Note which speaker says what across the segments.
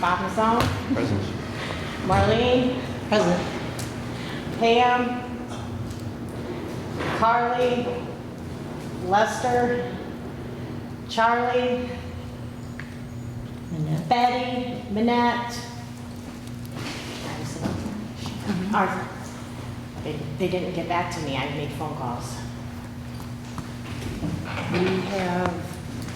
Speaker 1: Bob Mazzone,
Speaker 2: Present.
Speaker 1: Marlene,
Speaker 3: Present.
Speaker 1: Pam, Carly, Lester, Charlie,
Speaker 3: Annette.
Speaker 1: Betty, Minette, Arthur. They didn't get back to me. I made phone calls.
Speaker 4: We have,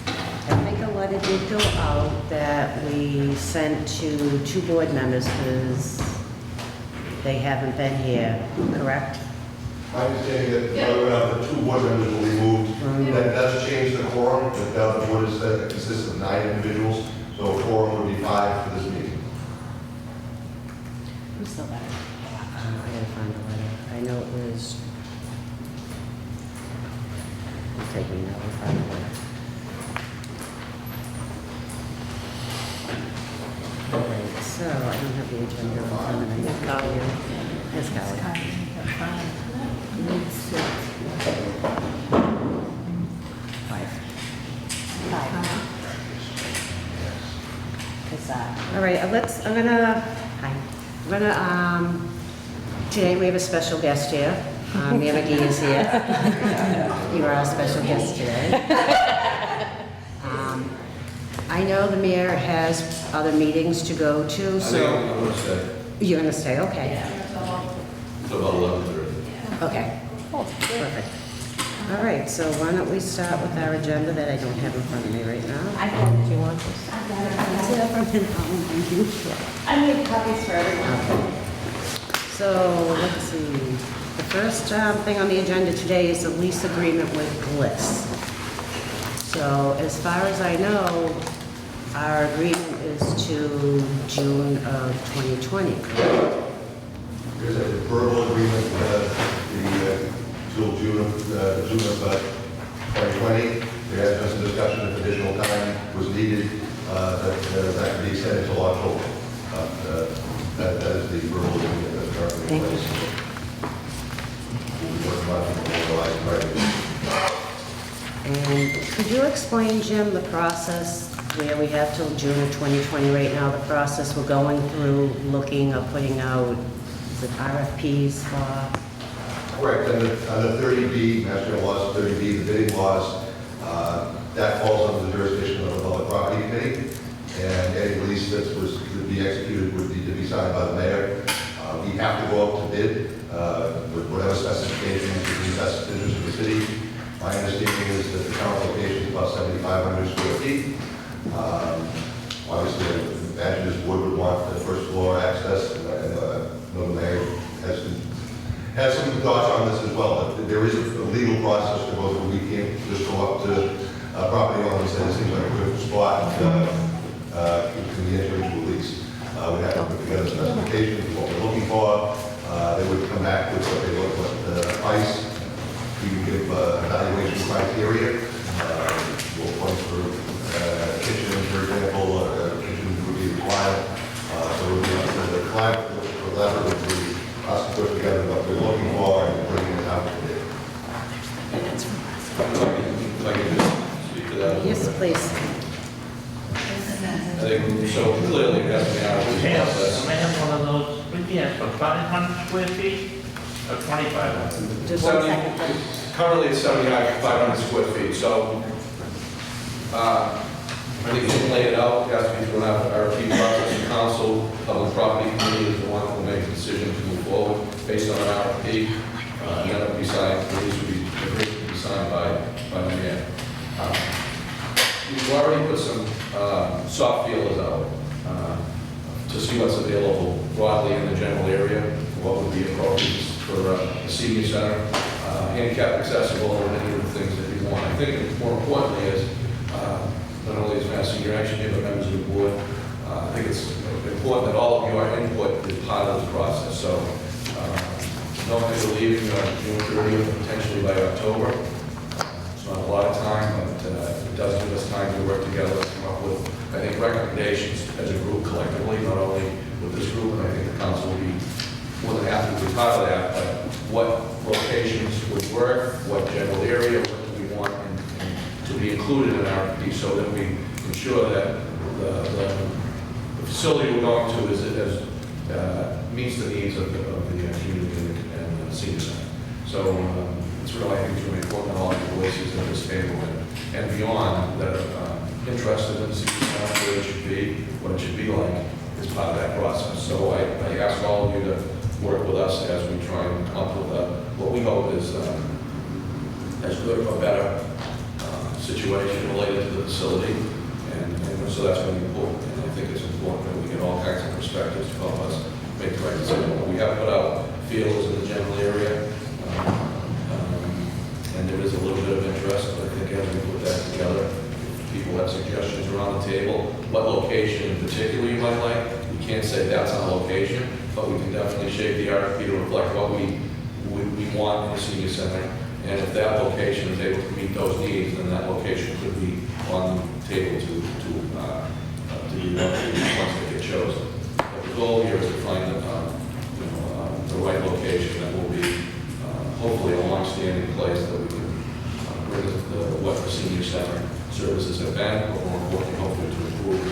Speaker 4: I think a letter did go out that we sent to 2 board members because they haven't been here, correct?
Speaker 5: My understanding that the 2 board members will be moved. That does change the quorum. The board is, consists of 9 individuals, so a quorum would be 5 for this meeting.
Speaker 1: Who's the letter?
Speaker 4: I gotta find the letter. I know it was. It'll take me now to find the letter. Alright, so I don't have the agenda in front of me. Yes, Callie. All right, today we have a special guest here. Mayor McGee is here. You are our special guest today. I know the mayor has other meetings to go to, so.
Speaker 5: I'm going to stay.
Speaker 4: You're gonna stay, okay.
Speaker 5: So about 11:30.
Speaker 4: Okay, perfect. All right, so why don't we start with our agenda that I don't have in front of me right now?
Speaker 3: I thought you want this.
Speaker 4: Thank you.
Speaker 1: I made copies for everyone.
Speaker 4: Okay. So, let's see. The first thing on the agenda today is the lease agreement with Bliss. So, as far as I know, our agreement is to June of 2020.
Speaker 5: There's a verbal agreement, till June of 2020. There has been some discussion if additional time was needed, that could be extended until October. That is the verbal agreement that's currently in
Speaker 4: Thank you.
Speaker 5: place. We'll be working on it for the life.
Speaker 4: And could you explain, Jim, the process where we have till June of 2020 right now, the process we're going through, looking or putting out, is it RFPs for?
Speaker 5: Correct, under 30B, Mass General Laws 30B, the bidding laws, that falls under the jurisdiction of the Public Property Committee, and any lease that was to be executed would need to be signed by the mayor. We have to go out to bid with whatever specifications would be best interest of the city. My understanding is that the current location is about 7,500 square feet. Obviously, I imagine this board would want the first floor access, and the mayor has some thoughts on this as well. But there is a legal process to go through. We can't just go up to property owners and say, this seems like a good spot, can we enter into a lease? We have to put together specifications of what we're looking for. They would come back with what they look what the price. We can give evaluation criteria. We'll point for kitchen, for example, kitchen would be required. So it would be up to the client, the collaborative, us to put together what we're looking for and bringing it out to bid.
Speaker 6: If I can just speak to that.
Speaker 4: Yes, please.
Speaker 6: I think so clearly it has to be out of this process.
Speaker 2: I have one of those, what do you have, for 500 square feet or 2,500?
Speaker 4: Just 1 second, please.
Speaker 6: Currently it's 7,500 square feet, so I think Jim laid it out, it has to be through an RFP process. The council, public property committee is the one who will make the decision to move forward based on an RFP. And then it will be signed, the lease will be signed by the mayor. We've already put some soft feelers out to see what's available broadly in the general area, what would be appropriate for a senior center, handicap accessible, and any of the things that you want. I think more importantly is, not only is Mass Senior Action here, but members of the board, I think it's important that all of your input is part of this process. So, don't think we're leaving June 30th, potentially by October. It's not a lot of time, but it does give us time to work together to come up with, I think, recommendations as a group collectively, not only with this group, and I think the council will be more than happy to be part of that, but what locations would work, what general area, what do we want to be included in our RFP so that we ensure that the the facility we're going to meets the needs of the community and the senior center. So it's really, I think, it's really important that all the voices at this table and beyond that are interested in the senior center, where it should be, what it should be like, is part of that process. So I ask all of you to work with us as we try and come up with what we hope is as good or better situation related to the facility. And so that's going to be important. And I think it's important that we get all kinds of perspectives to help us make the right decision. We have put out feelers in the general area, and there is a little bit of interest, but I think as we put that together, if people have suggestions around the table, what location in particular you might like, we can't say that's our location, but we can definitely shape the RFP to reflect what we want in the senior center. And if that location is able to meet those needs, then that location could be on the table to be once they get chosen. But the goal here is to find the right location that will be hopefully a long-standing place that we can bring what the senior center services have been, but more importantly, hopefully to improve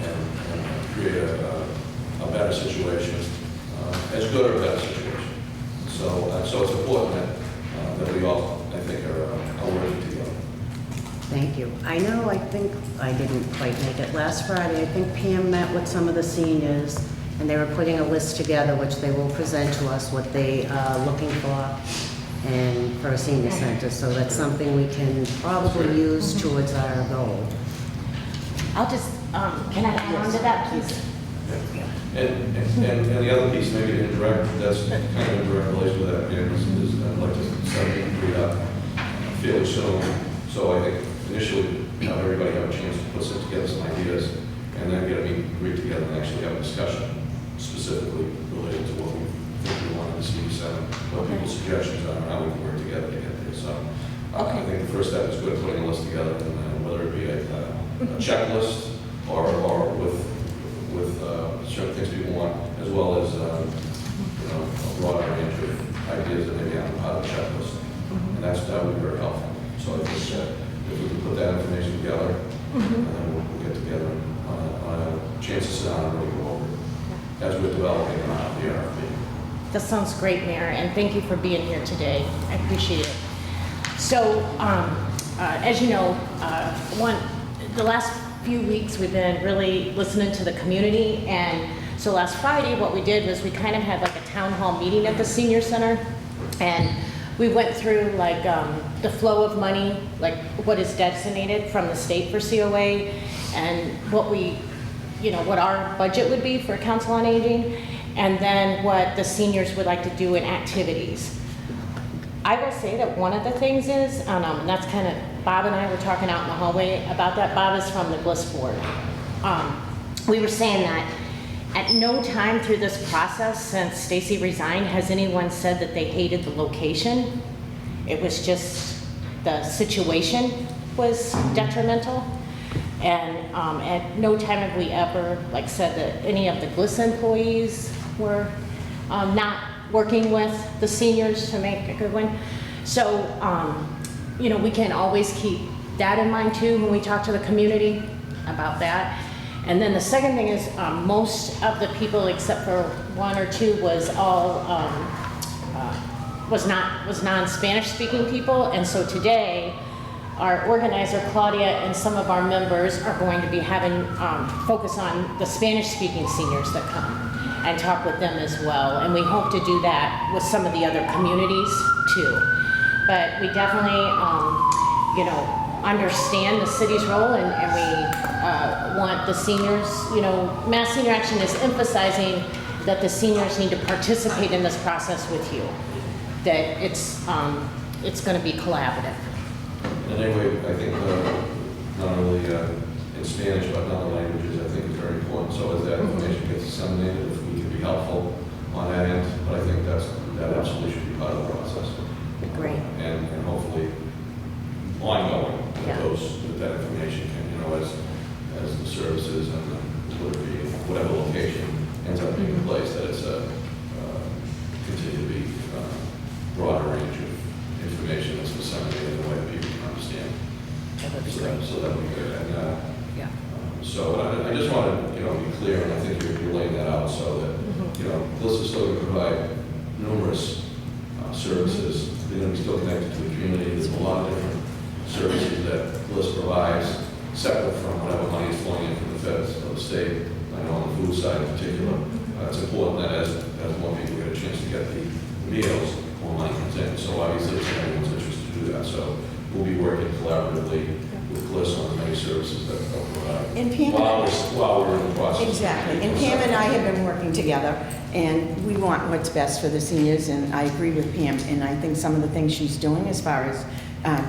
Speaker 6: and create a better situation, as good or better situation. So it's important that we all, I think, are working together.
Speaker 4: Thank you. I think I didn't quite make it. Last Friday, I think Pam met with some of the seniors, and they were putting a list together, which they will present to us what they are looking for and for a senior center. So that's something we can probably use towards our goal.
Speaker 1: I'll just, can I add on to that, please?
Speaker 6: And the other piece, maybe in direct, that's kind of in direct relation to that, is I'd like to start getting freed up fairly soon. So I think initially, have everybody have a chance to put together some ideas, and then get a meet and greet together and actually have a discussion specifically related to what we think we want in the senior center, what people's suggestions are, and how we can work together to get there. So I think the first step is good, putting a list together, and whether it be a checklist or with certain things people want, as well as a broader range of ideas that maybe aren't part of the checklist. And that would be very helpful. So I think if we can put that information together, and then we'll get together on a chance to sit down and really go over it as we're developing the RFP.
Speaker 1: That sounds great, Mayor, and thank you for being here today. I appreciate it. So, as you know, the last few weeks we've been really listening to the community, and so last Friday what we did was we kind of had like a town hall meeting at the senior center, and we went through like the flow of money, like what is designated from the state for COA, and what our budget would be for Council on Aging, and then what the seniors would like to do in activities. I will say that one of the things is, and that's kind of, Bob and I were talking out in the hallway about that. Bob is from the Bliss Board. We were saying that at no time through this process since Stacy resigned has anyone said that they hated the location. It was just the situation was detrimental. And at no time have we ever said that any of the Bliss employees were not working with the seniors to make a good one. So, we can always keep that in mind too when we talk to the community about that. And then the second thing is most of the people except for one or two was non-Spanish speaking people. And so today, our organizer Claudia and some of our members are going to be having focus on the Spanish speaking seniors that come and talk with them as well. And we hope to do that with some of the other communities too. But we definitely, understand the city's role, and we want the seniors, Mass Senior Action is emphasizing that the seniors need to participate in this process with you, that it's going to be collaborative.
Speaker 6: And anyway, I think not only in Spanish, but in other languages, I think is very important. So as that information gets disseminated, if we can be helpful on that end, but I think that absolutely should be part of the process.
Speaker 1: Great.
Speaker 6: And hopefully ongoing,
Speaker 1: Yeah.
Speaker 6: that information can, as the services and whatever location ends up being in place, that it's continue to be broader range of information that's disseminated in a way that people can understand.
Speaker 1: That would be great.
Speaker 6: So that would be good. And
Speaker 1: Yeah.
Speaker 6: So I just want to, be clear, and I think you're laying that out so that, Bliss is still going to provide numerous services. They're going to be still connected to the community. There's a lot of different services that Bliss provides, separate from whatever money is flowing in from the feds or the state. I know on the food side in particular, it's important that as more people get a chance to get the meals, more money comes in. So obviously, it's in everyone's interest to do that. So we'll be working collaboratively with Bliss on the many services that they'll provide.
Speaker 3: And Pam
Speaker 6: while we're in the process.
Speaker 3: Exactly. And Pam and I have been working together, and we want what's best for the seniors, and I agree with Pam. And I think some of the things she's doing as far as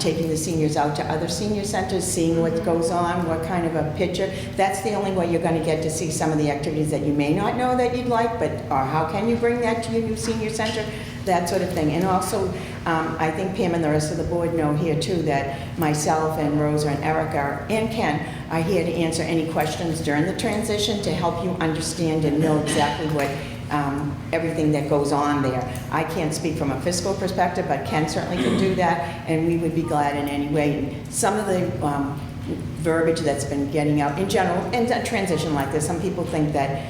Speaker 3: taking the seniors out to other senior centers, seeing what goes on, what kind of a picture. That's the only way you're going to get to see some of the activities that you may not know that you'd like, but or how can you bring that to your new senior center, that sort of thing. And also, I think Pam and the rest of the board know here too that myself and Rosa and Erica and Ken are here to answer any questions during the transition to help you understand and know exactly what everything that goes on there. I can't speak from a fiscal perspective, but Ken certainly can do that, and we would be glad in any way. And some of the verbiage that's been getting out in general, in a transition like this, some people think that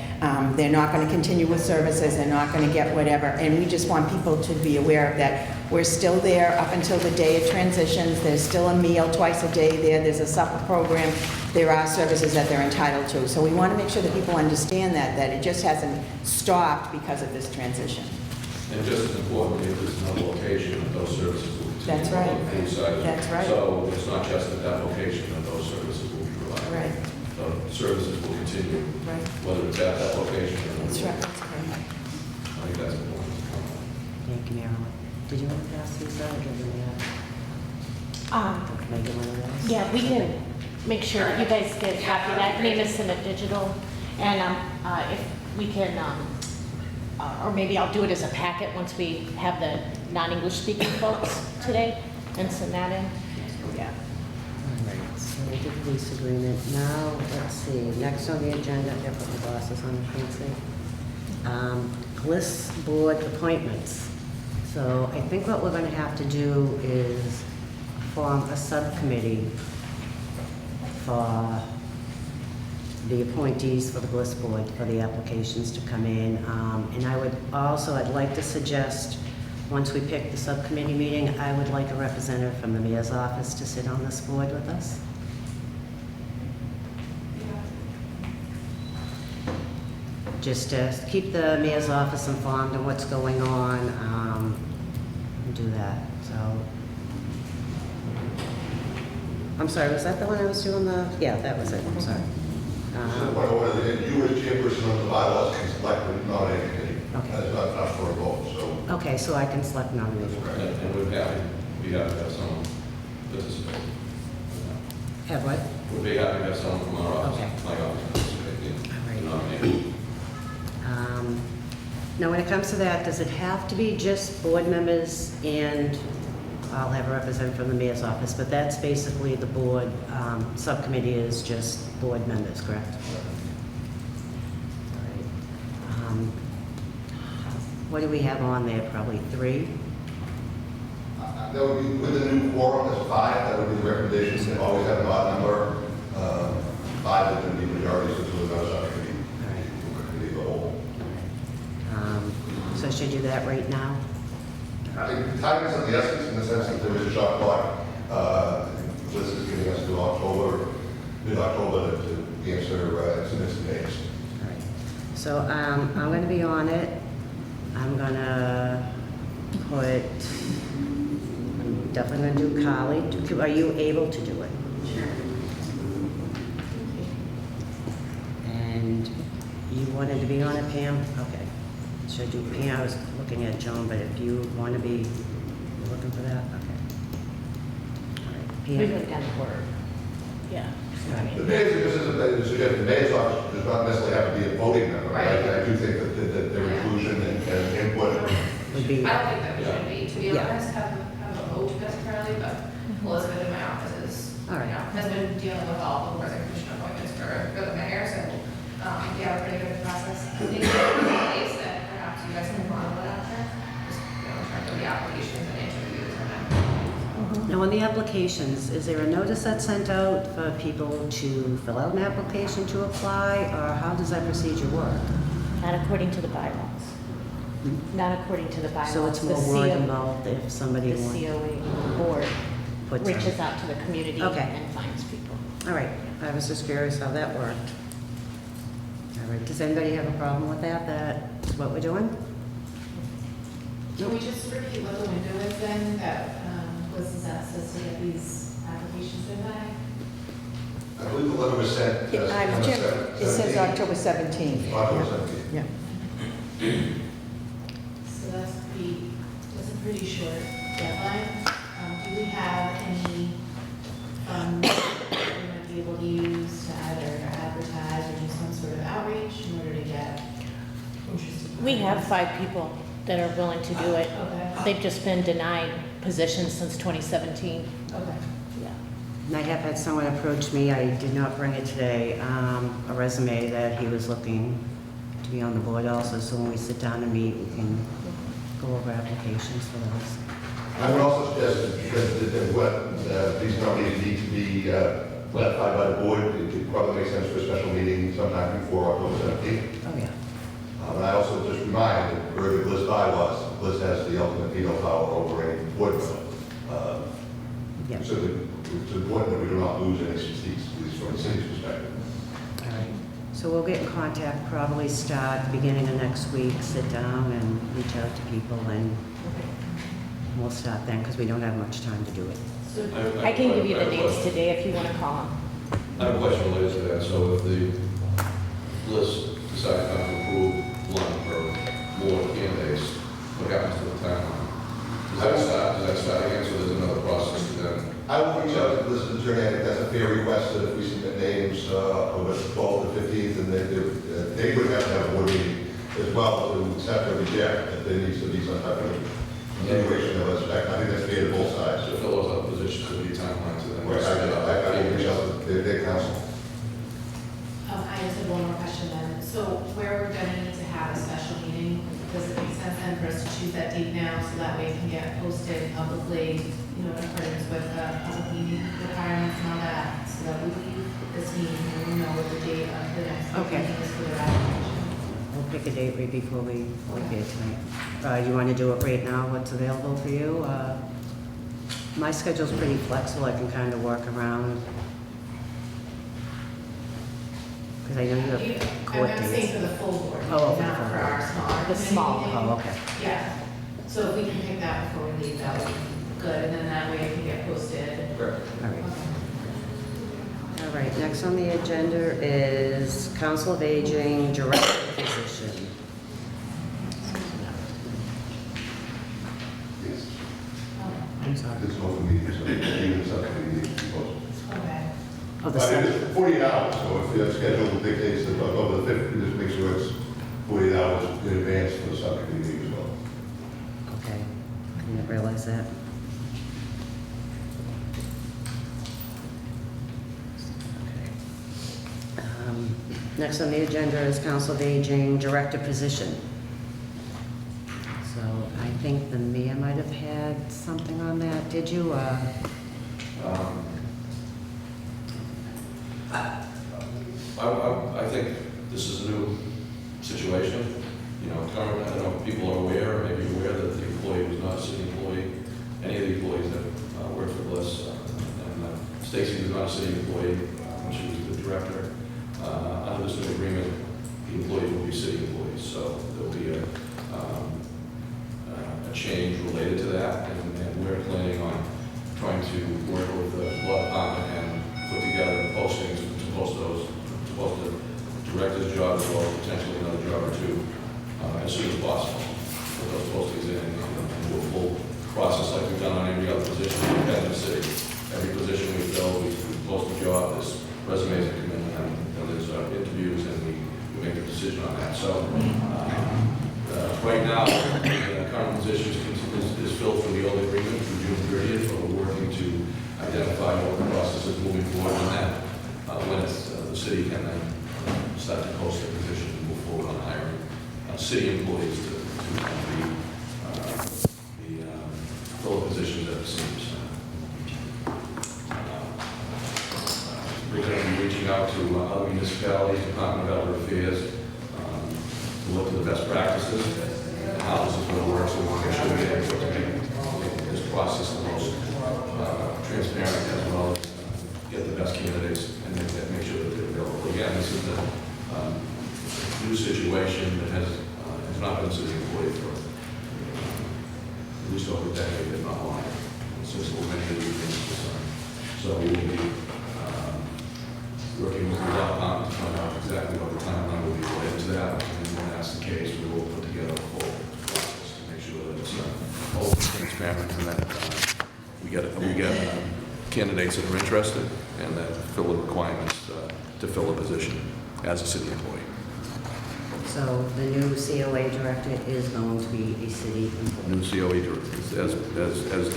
Speaker 3: they're not going to continue with services, they're not going to get whatever, and we just want people to be aware of that. We're still there up until the day of transitions. There's still a meal twice a day there. There's a supper program. There are services that they're entitled to. So we want to make sure that people understand that it just hasn't stopped because of this transition.
Speaker 6: And just as importantly, if there's another location that those services will continue.
Speaker 3: That's right.
Speaker 6: On the food side.
Speaker 3: That's right.
Speaker 6: So it's not just at that location that those services will be provided.
Speaker 3: Right.
Speaker 6: The services will continue,
Speaker 3: Right.
Speaker 6: whether it's at that location or.
Speaker 3: That's right. That's right.
Speaker 6: I think that's important.
Speaker 4: Thank you, Marilyn. Did you want to pass these out? Or do you want to make one of those?
Speaker 1: Yeah, we can make sure you guys get a copy of that. Name is in a digital, and if we can, or maybe I'll do it as a packet once we have the non-English speaking folks today, and send that in. Yeah.
Speaker 4: All right, so we did police agreement. Now, let's see, next on the agenda, I put my glasses on, I can't see. Bliss board appointments. So I think what we're going to have to do is form a subcommittee for the appointees for the Bliss board, for the applications to come in. And I'd like to suggest, once we pick the subcommittee meeting, I would like a representative from the mayor's office to sit on this board with us. Just to keep the mayor's office informed of what's going on, and do that, so. I'm sorry, was that the one I was doing yeah, that was it, I'm sorry.
Speaker 5: So point of order, you as chairperson of the bylaws can select the nominating committee.
Speaker 4: Okay.
Speaker 5: That's not for a vote, so.
Speaker 4: Okay, so I can select nominating.
Speaker 6: And we'd be happy to have someone participate.
Speaker 4: Have what?
Speaker 6: We'd be happy to have someone from our office,
Speaker 4: Okay.
Speaker 6: my office, participate in
Speaker 4: All right.
Speaker 6: nominating.
Speaker 4: Now, when it comes to that, does it have to be just board members, and I'll have a representative from the mayor's office, but that's basically the board, subcommittee is just board members, correct? All right. What do we have on there, probably 3?
Speaker 5: That would be, with the new quorum, that's 5, that would be the recommendation, they always have an odd number. 5 is going to be majority, so it's really not a committee.
Speaker 4: All right.
Speaker 5: Committee of the whole.
Speaker 4: So I should do that right now?
Speaker 5: I think the time is of the essence in the sense that there is a shot clock. This is giving us to October, mid-October to answer estimates and names.
Speaker 4: All right. So I'm going to be on it. I'm going to put, I'm definitely going to do Carly. Are you able to do it?
Speaker 1: Sure.
Speaker 4: And you wanted to be on it, Pam? Okay. Should I do Pam? I was looking at Joan, but if you want to be, you're looking for that? Okay. All right.
Speaker 1: We
Speaker 4: Pam?
Speaker 1: went down the word. Yeah.
Speaker 5: The mayor's, the mayor's office does not necessarily have to be a voting member.
Speaker 7: Right.
Speaker 5: I do think that their inclusion and input.
Speaker 4: Would be,
Speaker 7: I don't think that we should be, to be
Speaker 4: Yeah.
Speaker 7: honest, have a vote necessarily, but Elizabeth in my office is,
Speaker 4: All right.
Speaker 7: has been dealing with all the boards and commission appointments for the mayor, so, we have a pretty good process. I think it's in place that perhaps you guys can model it out there, just, in terms of the applications and interviews and that.
Speaker 4: now on the applications, is there a notice that's sent out for people to fill out an application to apply, or how does that procedure work?
Speaker 1: Not according to the bylaws. Not according to the bylaws.
Speaker 4: So it's
Speaker 1: The
Speaker 4: more word
Speaker 1: CO
Speaker 4: involved if somebody
Speaker 1: The
Speaker 4: wants.
Speaker 1: COA board
Speaker 4: Puts in.
Speaker 1: reaches out to the community
Speaker 4: Okay.
Speaker 1: and finds people.
Speaker 4: All right, I was just curious how that worked. All right, does anybody have a problem with that, that's what we're doing?
Speaker 7: Can we just repeat what the window is then, that Liz is asked us to get these applications in by?
Speaker 5: I believe the letter was sent.
Speaker 3: Jim, it says October 17th.
Speaker 5: October 17th.
Speaker 3: Yeah.
Speaker 7: So that's a pretty short deadline. Do we have any funds that we might be able to use to either advertise or do some sort of outreach in order to get interested?
Speaker 1: We have 5 people that are willing to do it.
Speaker 7: Okay.
Speaker 1: They've just been denied positions since 2017.
Speaker 7: Okay.
Speaker 1: Yeah.
Speaker 4: And I have had someone approach me, I did not bring it today, a resume that he was looking to be on the board also, so when we sit down and meet, we can go over applications for those.
Speaker 5: I would also suggest that these companies need to be ratified by the board. It probably makes sense for a special meeting sometime before October 17th.
Speaker 4: Oh, yeah.
Speaker 5: And I also just remind that per the list bylaws, the list has the ultimate veto power over any board member.
Speaker 4: Yeah.
Speaker 5: So it's important that we do not lose any seats, at least from the city's perspective.
Speaker 4: All right, so we'll get in contact, probably start beginning of next week, sit down and reach out to people, and we'll start then, because we don't have much time to do it.
Speaker 7: So
Speaker 1: I can give you the dates
Speaker 6: question.
Speaker 1: today if you want to call them.
Speaker 6: I have a question related to that. So if the list decides not to approve one or more candidates, what happens to the timeline? Does that start again, so there's another process to then?
Speaker 5: I will reach out to this attorney. I think that's a fair request, that if we submit names over the 12th or 15th, and they would have to have a board meeting as well to accept or reject, that there needs to be some type of continuation of respect. I think that's fair to both sides.
Speaker 6: To fill those other positions, there'll be a timeline to them.
Speaker 5: Right, I will reach out to their counsel.
Speaker 7: I just have one more question then. So where we're gonna need to have a special meeting, does it make sense then for us to choose that date now, so that way it can get posted publicly, in accordance with public meeting requirements and all that, so that we leave this meeting and we know what the date of the next
Speaker 4: Okay.
Speaker 7: meeting is for the application?
Speaker 4: We'll pick a date right before we leave here tonight. You want to do it right now, what's available for you? My schedule's pretty flexible, I can kind of work around. Because I know you have court
Speaker 7: I'm saying
Speaker 4: dates.
Speaker 7: for the full board,
Speaker 4: Oh, for the
Speaker 7: not
Speaker 4: full
Speaker 7: for
Speaker 4: board.
Speaker 7: our smaller.
Speaker 1: The small,
Speaker 7: committee meeting.
Speaker 4: Oh, okay.
Speaker 7: Yeah, so if we can pick that before we leave, that would be good, and then that way it can get posted.
Speaker 4: All right.
Speaker 7: Okay.
Speaker 4: All right, next on the agenda is Council of Aging Director position.
Speaker 5: Yes.
Speaker 4: I'm sorry.
Speaker 5: It's open meeting, so even subcommittee needs to be posted.
Speaker 7: Okay.
Speaker 4: Oh, the
Speaker 5: But it
Speaker 4: second.
Speaker 5: is 48 hours, so if your schedule dictates that over the 5th, just make sure it's 48 hours in advance for the subcommittee meeting as well.
Speaker 4: Okay, I didn't realize that. Okay. Next on the agenda is Council of Aging Director position. So I think the mayor might have had something on that. Did you?
Speaker 6: I think this is a new situation. Currently, I don't know if people are aware, or maybe aware that the employee was not a city employee. Any of the employees that work for Bliss, and Stacy was not a city employee when she was the director. Under this new agreement, the employees will be city employees, so there'll be a change related to that, and we're planning on trying to work with the law department and put together the postings to post the director's job as well as potentially another job or two as soon as possible. Put those postings in and do a full process like we've done on every other position we've had in the city. Every position we fill, we post a job, there's resumes that come in, and there's interviews, and we make a decision on that. So right now, the current position is filled for the old agreement through June 30th, but we're working to identify what the process is moving forward on that. When the city can then start to post the position and move forward on hiring city employees to fill the positions at the senior center. reaching out to other municipalities, Department of Elder Affairs, to look to the best practices, and how this is going to work, so we want to make sure we get able to make this process the most transparent, as well as get the best candidates and make sure that they're available. Again, this is a new situation that has not been city employee for at least over a decade, if not longer, since many of these things. So we will be working with the law department to find out exactly what the timeline will be related to that. And when that's the case, we will put together a full process to make sure that it's open, transparent, and that we get candidates that are interested and that fill the requirements to fill a position as a city employee.
Speaker 4: So the new COA director is going to be a city employee.
Speaker 6: New COE director.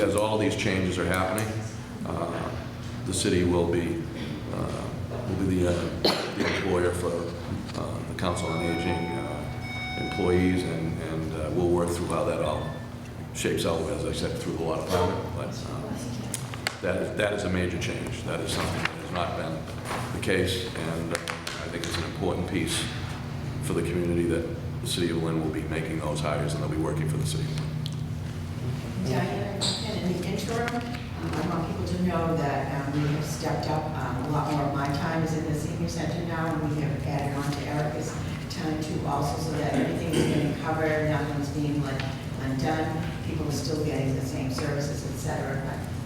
Speaker 6: As all these changes are happening, the city will be the employer for the Council on Aging employees, and we'll work through how that all shapes out, as I said, through the law department. But that is a major change. That is something that has not been the case, and I think it's an important piece for the community that the City of Lynn will be making those hires, and they'll be working for the city.
Speaker 3: Diane, and in the interim, I want people to know that we have stepped up. A lot more of my time is in the senior center now, and we have added on to Erica's time too also, so that everything is getting covered, nothing's being like undone. People are still getting the same services, et cetera,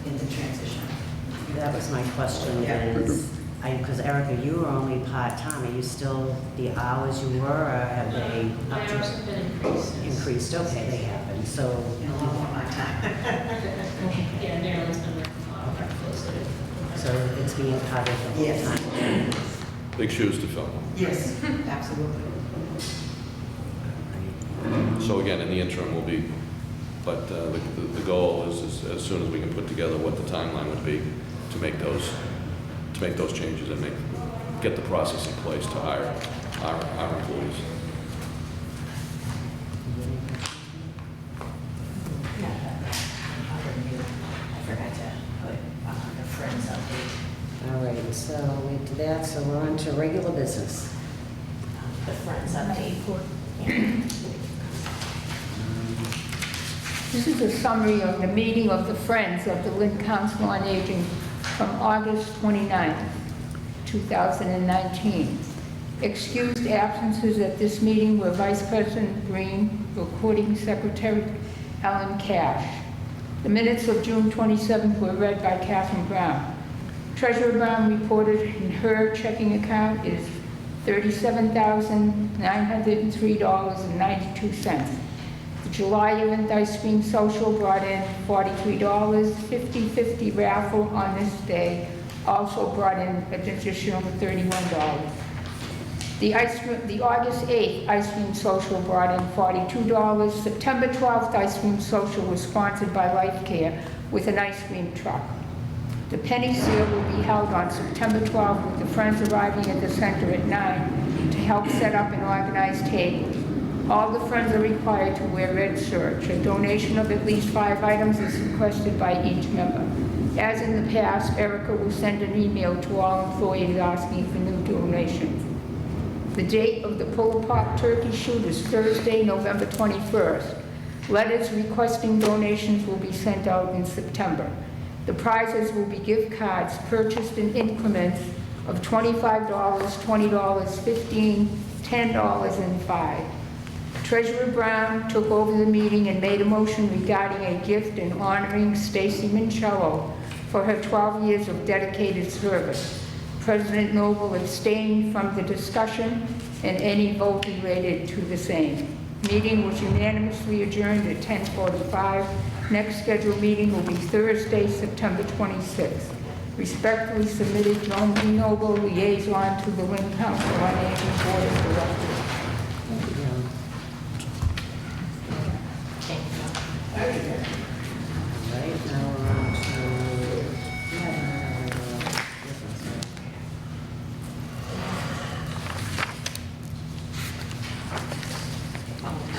Speaker 3: in the transition.
Speaker 4: That was my question, is, because Erica, you were only part-time, are you still the hours you were, or have they?
Speaker 7: My hours have been increased.
Speaker 4: Increased, okay, they have been, so.
Speaker 3: You know, a lot more of my time.
Speaker 7: Yeah, Marilyn's been working a lot more closely.
Speaker 4: So it's being covered the whole
Speaker 3: Yes.
Speaker 4: time?
Speaker 6: Big shoes to fill.
Speaker 3: Yes, absolutely.
Speaker 6: So again, in the interim will be, but the goal is as soon as we can put together what the timeline would be to make those changes and get the process in place to hire our employees.
Speaker 1: I forgot to put the Friends update.
Speaker 4: All right, so we did that, so we're on to regular business.
Speaker 1: The Friends update.
Speaker 8: This is a summary of the meeting of the Friends of the Lynn Council on Aging from August 29, 2019. Excused absences at this meeting were Vice President Green, Recording Secretary Ellen Cash. The minutes of June 27th were read by Catherine Brown. Treasurer Brown reported in her checking account is $37,903.92. The July event ice cream social brought in $43. 50/50 raffle on this day also brought in an additional $31. The August 8th ice cream social brought in $42. September 12th ice cream social was sponsored by Life Care with an ice cream truck. The penny sale will be held on September 12th with the Friends arriving at the center at 9 to help set up and organize tables. All the Friends are required to wear red shirts. A donation of at least 5 items is requested by each member. As in the past, Erica will send an email to all employees asking for new donations. The date of the pull-apart turkey shoot is Thursday, November 21st. Letters requesting donations will be sent out in September. The prizes will be gift cards purchased in increments of $25, $20, $15, $10, and $5. Treasurer Brown took over the meeting and made a motion regarding a gift in honoring Stacy Mincello for her 12 years of dedicated service. President Noble abstained from the discussion and any vote related to the same. Meeting was unanimously adjourned at 10:45. Next scheduled meeting will be Thursday, September 26th. Respectfully submitted, Joan B. Noble, liaison to the Lynn Council on Aging Board of Directors.
Speaker 4: All right, now we're on to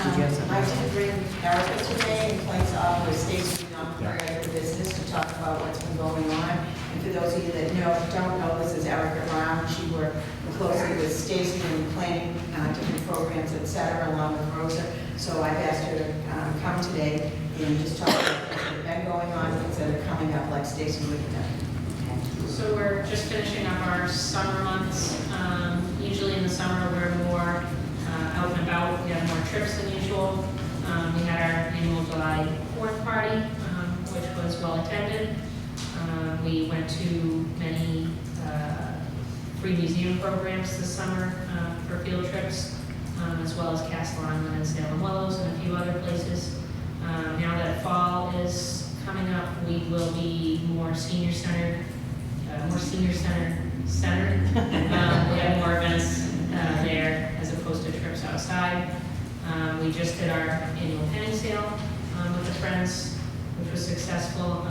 Speaker 3: I did bring Erica today in place of with Stacy on regular business to talk about what's been going on. And for those of you that don't know, this is Erica Brown. She worked closely with Stacy in planning different programs, et cetera, along with Rosa. So I've asked her to come today and just talk about things that have been going on, things that are coming up, like Stacy would have done.
Speaker 9: So we're just finishing up our summer months. Usually in the summer, we're more out and about. We have more trips than usual. We had our annual July 4th party, which was well attended. We went to many free museum programs this summer for field trips, as well as Castle Island and Salem Willows and a few other places. Now that fall is coming up, we will be more senior-centered. We have more events there as opposed to trips outside. We just did our annual penny sale with the Friends, which was successful.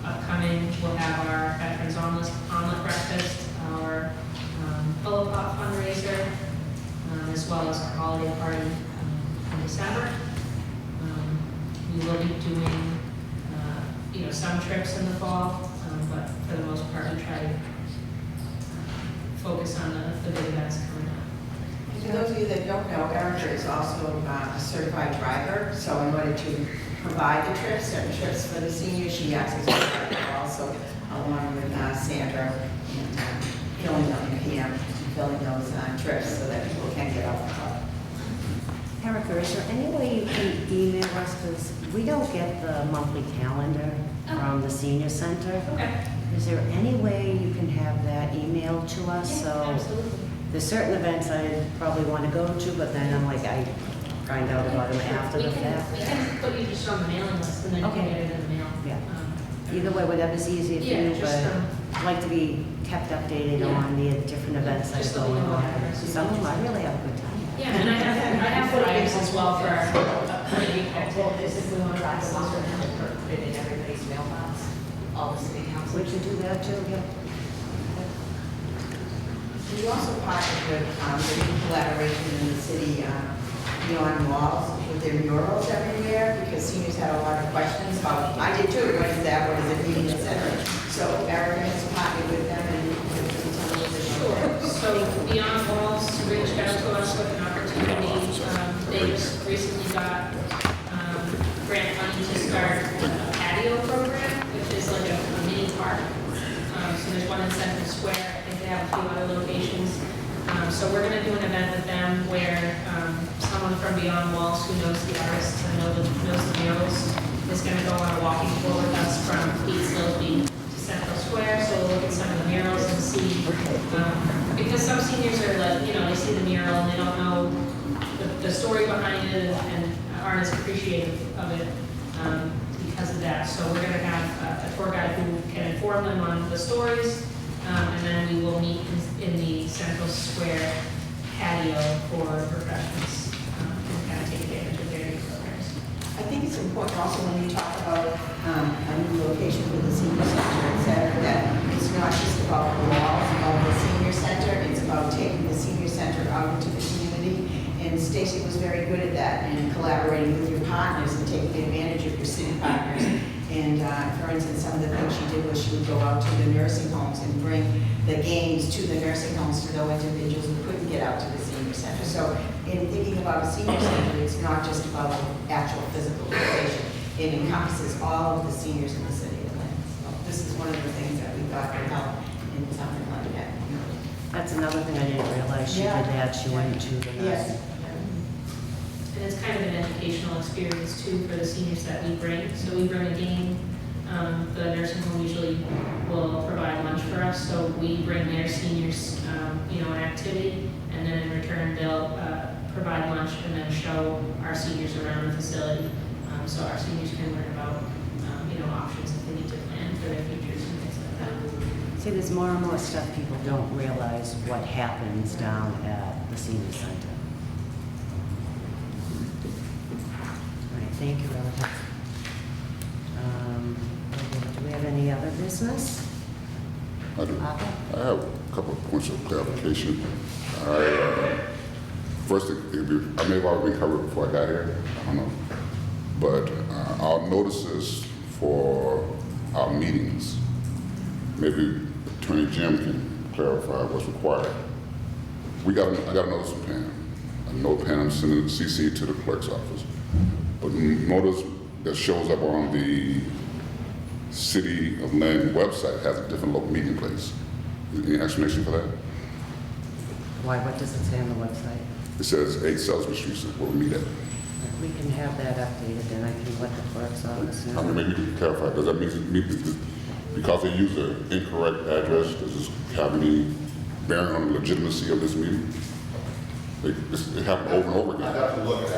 Speaker 9: Upcoming, we'll have our Veterans Omelet Breakfast, our Polo Pop fundraiser, as well as our holiday party in December. We will be doing some trips in the fall, but for the most part, we try to focus on the big events coming up.
Speaker 3: And for those of you that don't know, Erica is also a certified driver. So in order to provide the trips, certain trips for the seniors, she acts as a driver also, along with Sandra, and filling them in PM, filling those trips so that people can get off the clock.
Speaker 4: Erica, is there any way you can email us, because we don't get the monthly calendar from the senior center?
Speaker 9: Okay.
Speaker 4: Is there any way you can have that emailed to us?
Speaker 9: Yeah, absolutely.
Speaker 4: There's certain events I probably want to go to, but then I'm like, I find out about them after the fact.
Speaker 9: We can put you just on the mailing list and then you can
Speaker 4: Okay.
Speaker 9: get it in the mail.
Speaker 4: Yeah. Either way, whatever's easier for
Speaker 9: Yeah,
Speaker 4: you,
Speaker 9: just,
Speaker 4: but I'd like to be kept updated
Speaker 9: Yeah.
Speaker 4: on the different events that
Speaker 9: Just
Speaker 4: are
Speaker 9: let me
Speaker 4: going
Speaker 9: know
Speaker 4: on.
Speaker 9: whatever.
Speaker 4: Some of them I really have a good time.
Speaker 9: Yeah, and I have flyers as well for our upcoming activities if we want to wrap those around.
Speaker 10: Put it in everybody's mailbox, all the city council.
Speaker 4: Would you do that too? Yeah.
Speaker 3: We also partnered with the collaboration in the city Beyond Walls with their murals everywhere, because seniors had a lot of questions about, I did too, what is that, what does it mean, et cetera. So Erica has partnered with them and
Speaker 9: Sure. So Beyond Walls reached out to us with an opportunity. They just recently got grant money to start a patio program, which is like a mini park. So there's one in Central Square. I think they have a few other locations. So we're going to do an event with them where someone from Beyond Walls who knows the artists and knows the murals is going to go on a walking tour with us from East Slilsby to Central Square. So we'll look at some of the murals and see, because some seniors are like, they see the mural and they don't know the story behind it and aren't as appreciative of it because of that. So we're going to have a tour guide who can inform them on the stories. And then we will meet in the Central Square patio for refreshments and kind of take advantage of their new programs.
Speaker 3: I think it's important also when you talk about a new location for the senior center, et cetera, that it's not just about the walls of the senior center, it's about taking the senior center out into the community. And Stacy was very good at that, and collaborating with your partners and taking advantage of your city partners. And for instance, some of the things she did was she would go out to the nursing homes and bring the games to the nursing homes to those individuals who couldn't get out to the senior center. So in thinking about a senior center, it's not just about the actual physical location. It encompasses all of the seniors in the city of Lynn. So this is one of the things that we thought would help in something like that.
Speaker 4: That's another thing I didn't realize she did that. She went to the
Speaker 3: Yes.
Speaker 9: And it's kind of an educational experience too for the seniors that we bring. So we bring a game. The nursing home usually will provide lunch for us, so we bring their seniors, an activity, and then in return they'll provide lunch and then show our seniors around the facility, so our seniors can learn about, options if they need to plan for their futures and things like that.
Speaker 4: See, there's more and more stuff people don't realize what happens down at the senior center. All right, thank you, Erica. Do we have any other business?
Speaker 11: I do.
Speaker 4: Papa?
Speaker 11: I have a couple of points of clarification. First, I may have already been covered before I got here. I don't know. But our notices for our meetings, maybe Attorney Jim can clarify what's required. I got a notice from Pam. I know Pam, I'm sending CC to the clerk's office. But notice that shows up on the City of Lynn website has a different local meeting place. Any explanation for that?
Speaker 4: Why, what does it say on the website?
Speaker 11: It says 8 Salisbury Street is where we meet at.
Speaker 4: We can have that updated, and I can let the clerk's office
Speaker 11: I
Speaker 4: know.
Speaker 11: mean, maybe you can clarify. Does that mean because they use the incorrect address, does this have any bearing on the legitimacy of this meeting? It happened over and over
Speaker 5: I'd
Speaker 11: again.
Speaker 5: have to look.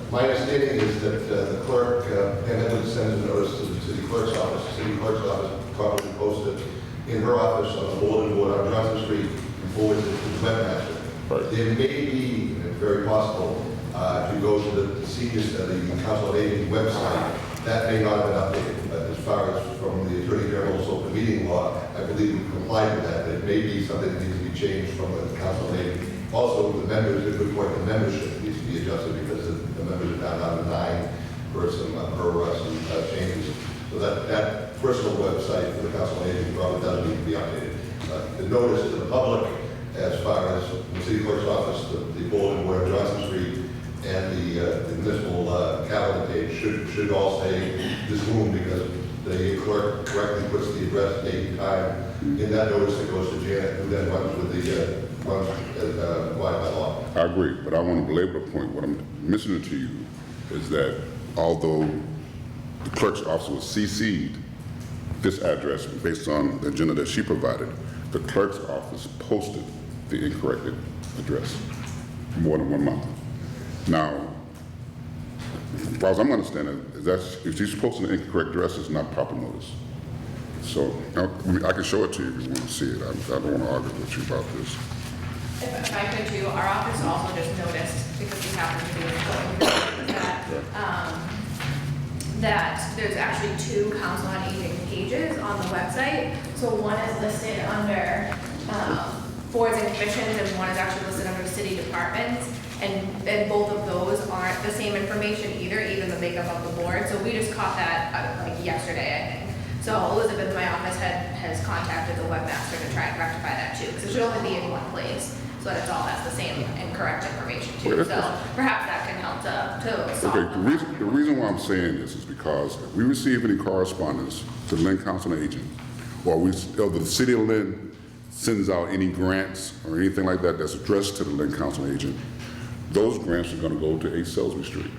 Speaker 5: My understanding is that the clerk, Pam Edwards sends a notice to the city clerk's office. The city clerk's office probably posted in her office on the bulletin board on Johnson Street and forwarded it to the webmaster.
Speaker 11: Right.
Speaker 5: There may be, and it's very possible, if you go to the senior center, the Council on Aging website, that may not have been updated. But as far as from the Attorney General's open meeting law, I believe we complied with that. It may be something that needs to be changed from the Council on Aging. Also, the members, a good point, the membership needs to be adjusted because the members are down to 9 for some changes. So that personal website for the Council on Aging probably does need to be updated. The notice to the public, as far as the city clerk's office, the bulletin board on Johnson Street, and the municipal calendar page should all say this room because the clerk correctly puts the address, date, and time in that notice that goes to Janet, who then runs with the runs by law.
Speaker 11: I agree, but I want to belabor the point. What I'm mentioning to you is that although the clerk's office was CC'd this address based on the agenda that she provided, the clerk's office posted the incorrect address for more than 1 month. Now, as far as I'm understanding, is that if she's posting an incorrect address, it's not proper notice. So I can show it to you if you want to see it. I don't want to argue with you about this.
Speaker 12: If I could too, our office also just noticed, because we happen to be going that there's actually 2 Council on Aging pages on the website. So one is listed under boards and commissions, and one is actually listed under city departments. And both of those aren't the same information either, even the makeup of the board. So we just caught that like yesterday, I think. So Elizabeth in my office has contacted the webmaster to try and rectify that too, because it should only be in one place, so that it all has the same and correct information too. So perhaps that can help to solve.
Speaker 11: Okay, the reason why I'm saying this is because if we receive any correspondence to the Lynn Council on Aging, or the City of Lynn sends out any grants or anything like that that's addressed to the Lynn Council on Aging, those grants are going to go to 8 Salisbury Street.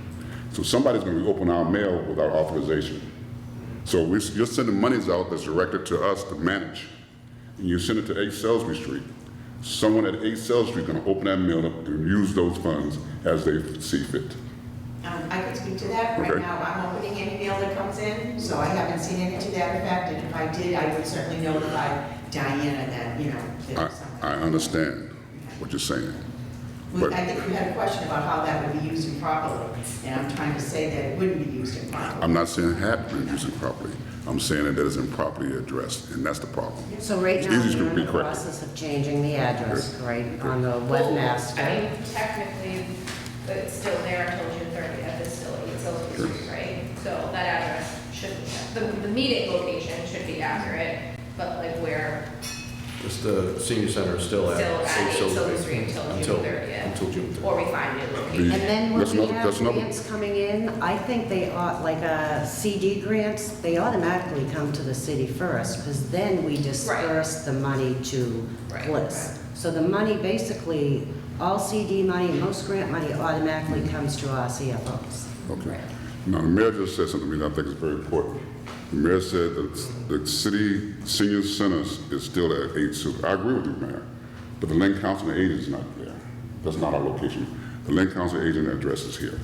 Speaker 11: So somebody's going to be opening our mail without authorization. So you're sending monies out that's directed to us to manage, and you send it to 8 Salisbury Street. Someone at 8 Salisbury Street is going to open that mail up and use those funds as they see fit.
Speaker 3: I can speak to that. Right now, I'm opening any mail that comes in, so I haven't seen any to that effect. And if I did, I would certainly notify Diana that, there's something.
Speaker 11: I understand what you're saying. But
Speaker 3: I think you had a question about how that would be used improperly, and I'm trying to say that it wouldn't be used improperly.
Speaker 11: I'm not saying it had been used improperly. I'm saying that it is improperly addressed, and that's the problem.
Speaker 4: So right
Speaker 11: It's
Speaker 4: now,
Speaker 11: easy to
Speaker 4: you're in
Speaker 11: be
Speaker 4: the
Speaker 11: corrected.
Speaker 4: process of changing the address, right, on the
Speaker 12: Well,
Speaker 4: webmaster.
Speaker 12: I mean, technically, it's still there until June 30th, it's still 8 Salisbury Street, right? So that address should, the meeting location should be accurate, but like where,
Speaker 6: Just the senior center is still at
Speaker 12: still at 8
Speaker 6: Salisbury
Speaker 12: Salisbury Street until June 30th.
Speaker 6: Until June 30th.
Speaker 12: Or we find new location.
Speaker 4: And then when
Speaker 11: That's
Speaker 4: we
Speaker 11: another-
Speaker 4: have
Speaker 11: that's another-
Speaker 4: grants coming in, I think they ought, like CD grants, they automatically come to the city first, because then we disperse the money to
Speaker 12: Right.
Speaker 4: Bliss. So the money, basically, all CD money, most grant money automatically comes to our CFOs.
Speaker 11: Okay. Now, the mayor just said something to me that I think is very important. The mayor said that the city senior center is still at 8 Salisbury. I agree with you, Mayor, but the Lynn Council on Aging is not there. That's not our location. The Lynn Council on Aging address is here.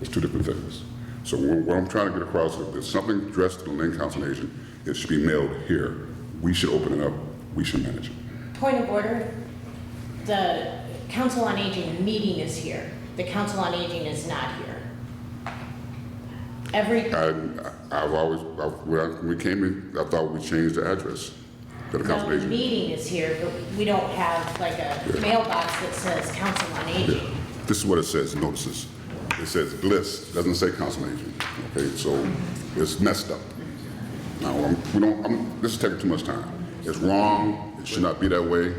Speaker 11: It's 2 different things. So what I'm trying to get across is if there's something addressed to the Lynn Council on Aging, it should be mailed here. We should open it up. We should manage it.
Speaker 1: Point of order, the Council on Aging meeting is here. The Council on Aging is not here.
Speaker 11: When we came in, I thought we changed the address to the Council on
Speaker 1: The
Speaker 11: Aging.
Speaker 1: meeting is here, but we don't have like a mailbox that says Council on Aging.
Speaker 11: Yeah. This is what it says, notices. It says Bliss, it doesn't say Council on Aging. Okay, so it's messed up. Now, this is taking too much time. It's wrong, it should not be that way,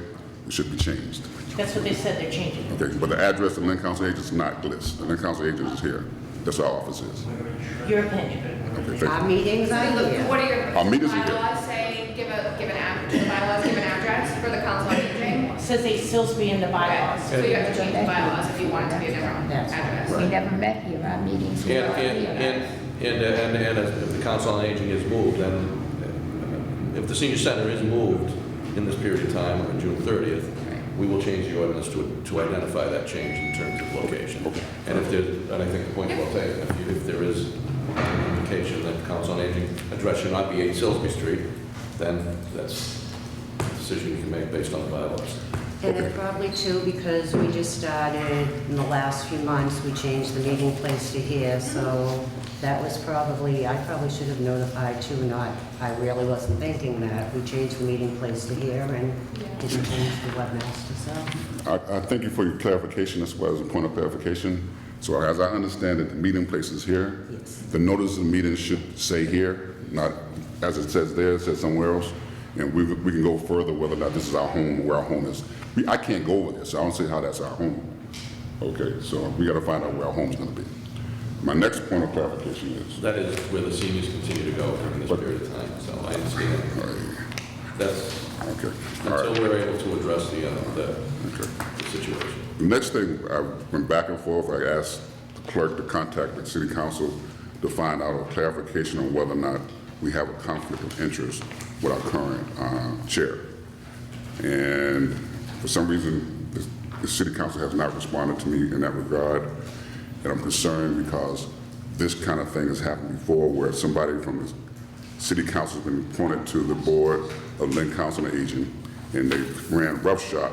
Speaker 11: it should be changed.
Speaker 1: That's what they said, they're changing.
Speaker 11: Okay, but the address of Lynn Council Agent is not Bliss. The Lynn Council Agent is here. That's where our office is.
Speaker 1: Your opinion.
Speaker 11: Okay, thank
Speaker 4: Our
Speaker 11: you.
Speaker 4: meetings are here.
Speaker 12: What are your
Speaker 11: Our meetings are here.
Speaker 12: bylaws say, give an address for the council on aging?
Speaker 1: It says a Silsby in the bylaws.
Speaker 12: So you have to change the bylaws if you want it to be a different
Speaker 4: That's
Speaker 12: address.
Speaker 8: We never met here, our meetings were all here.
Speaker 6: And if the Council on Aging is moved, then if the senior center is moved in this period of time, on June 30th, we will change the ordinance to identify that change in terms of location. And if there's, and I think the point well taken, if there is an indication that the Council on Aging address should not be 8 Silsby Street, then that's a decision you can make based on the bylaws.
Speaker 4: And then probably too, because we just started in the last few months, we changed the meeting place to here, so that was probably, I probably should have notified too, I really wasn't thinking that. We changed the meeting place to here and didn't change the webmaster, so.
Speaker 11: I thank you for your clarification as well as a point of clarification. So as I understand it, the meeting place is here.
Speaker 4: Yes.
Speaker 11: The notice of the meeting should say here, not as it says there, it says somewhere else. And we can go further whether or not this is our home or where our home is. I can't go over this, so I don't see how that's our home. Okay, so we gotta find out where our home's gonna be. My next point of clarification is,
Speaker 6: That is where the seniors continue to go during this period of time, so I understand. That's
Speaker 11: okay, all
Speaker 6: until
Speaker 11: right,
Speaker 6: we're able to address the
Speaker 11: okay.
Speaker 6: situation.
Speaker 11: The next thing, I went back and forth, I asked the clerk to contact the city council to find out a clarification on whether or not we have a conflict of interest with our current chair. And for some reason, the city council has not responded to me in that regard. And I'm concerned because this kind of thing has happened before where somebody from the city council has been appointed to the board of Lynn Council on Aging, and they ran roughshod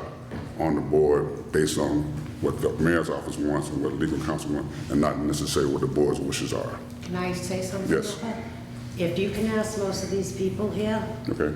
Speaker 11: on the board based on what the mayor's office wants and what the legal counsel wants, and not necessarily what the board's wishes are.
Speaker 4: Can I say something?
Speaker 11: Yes.
Speaker 4: about that? If you can ask most of these people here,
Speaker 11: Okay?